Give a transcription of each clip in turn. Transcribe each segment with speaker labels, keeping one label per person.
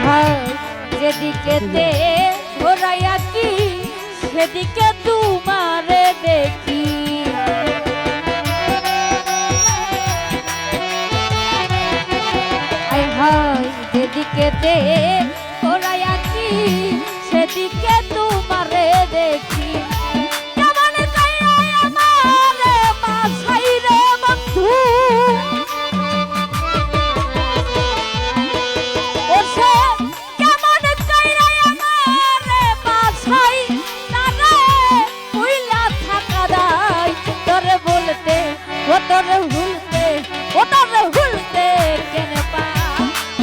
Speaker 1: হায় যেদিকেতে ঘোরাইয়া কি সেদিকে তোমারে দেখি। হায় হায় যেদিকেতে ঘোরাইয়া কি সেদিকে তোমারে দেখি। তোরে ভুলতে ও তোরে ভুলতে কেন পা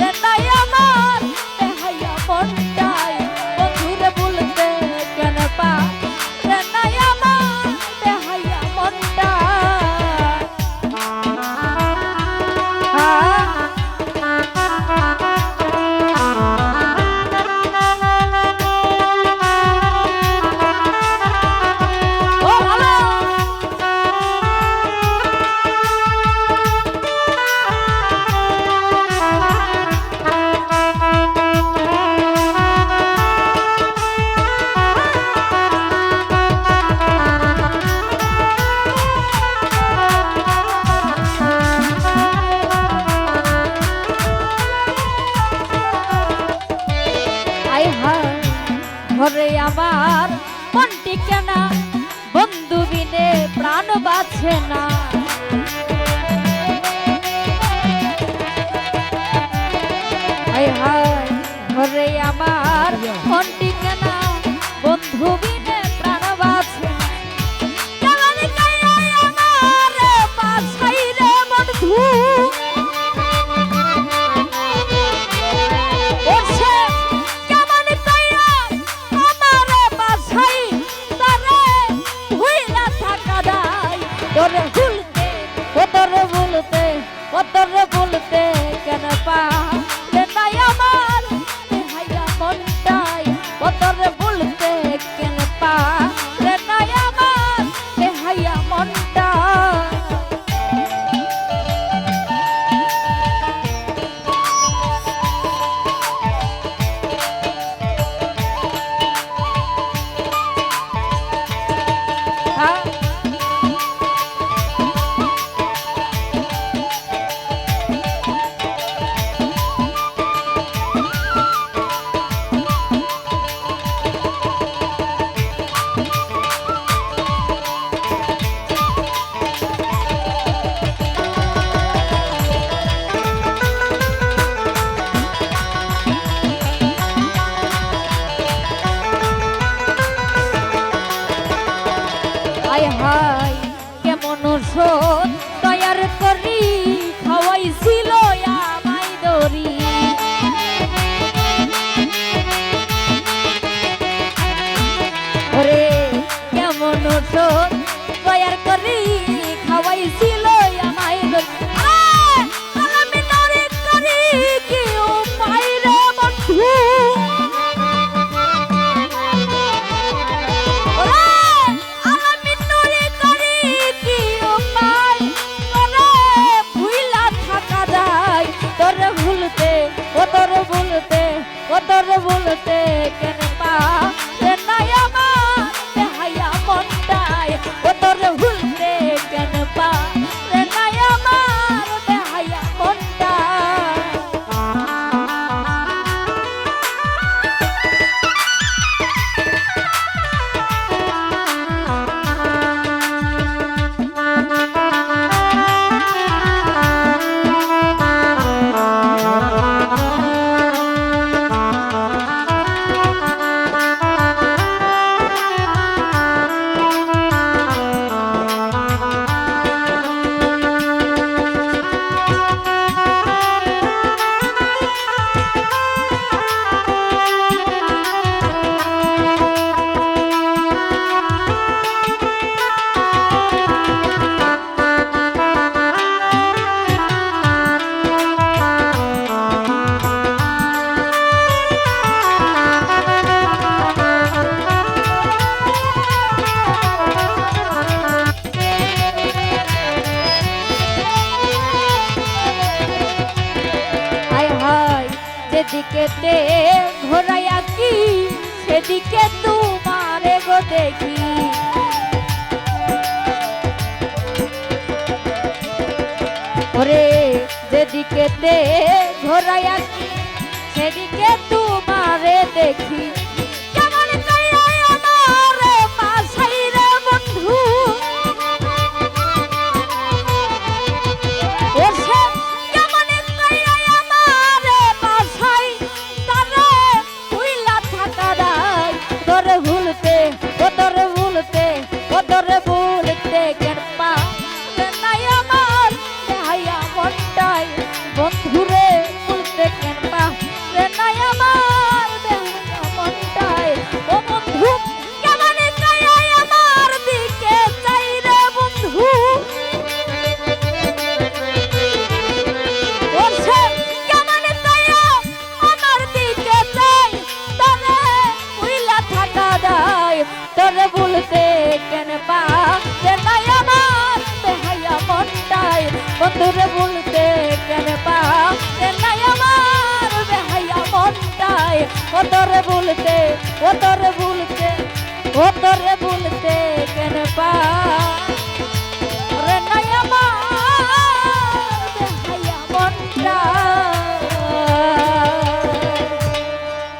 Speaker 1: রে নাই আমার দেহাইয়া মনটাই বন্ধুরে ভুলতে কেন পা রে নাই আমার দেহাইয়া মনটাই। ঘরে আমার মনটি কেনা বন্ধু বিনে প্রাণ বাঁচে না। হায় হায় ঘরে আমার মনটি কেনা বন্ধু বিনে প্রাণ বাঁচে না। বন্ধু তোরে ভুলতে ও তোরে ভুলতে ও তোরে ভুলতে কেন পা রে নাই আমার দেহাইয়া মনটাই ও তোরে ভুলতে কেন পা রে নাই আমার দেহাইয়া মনটাই। হায় কেমন ওষুধ তৈয়ার করি খাওয়াইছিল আমায় দরি। ওরে কেমন ওষুধ তৈয়ার করি খাওয়াইছিল আমায় দরি। আমি দরি করি কি উপায় রে বন্ধু। ও তোরে ভুলতে ও তোরে ভুলতে কেন পা রে নাই আমার দেহাইয়া মনটাই ও তোরে ভুলতে কেন পা রে নাই আমার দেহাইয়া মনটাই। যেদিকেতে ঘোরাইয়া কি সেদিকে তোমারে গো দেখি। ওরে যেদিকেতে ঘোরাইয়া কি সেদিকে তোমারে দেখি। কেমন কইরা আমারে পাশাই রে বন্ধু, ও সে কেমন কইরা আমারে পাশাই তারে ভুইলা থাকা দায়। তোরে ভুলতে ও তোরে ভুলতে ও তোরে ভুলতে কেন পারে নাই আমার দেহাইয়া মনটাই। বন্ধুরে ভুলতে কেন পারে নাই আমার দেহাইয়া মনটাই। ও বন্ধু কেমন কইরা আমার দিকে চাই রে বন্ধু, ও সে কেমন কইরা আমার দিকে চাই তারে ভুইলা থাকা দায়। তোরে ভুলতে কেন পারে নাই আমার দেহাইয়া মনটাই। বন্ধুরে ভুলতে কেন পারে নাই আমার দেহাইয়া মনটাই। ও তোরে ভুলতে ও তোরে ভুলতে ও তোরে ভুলতে কেন পারে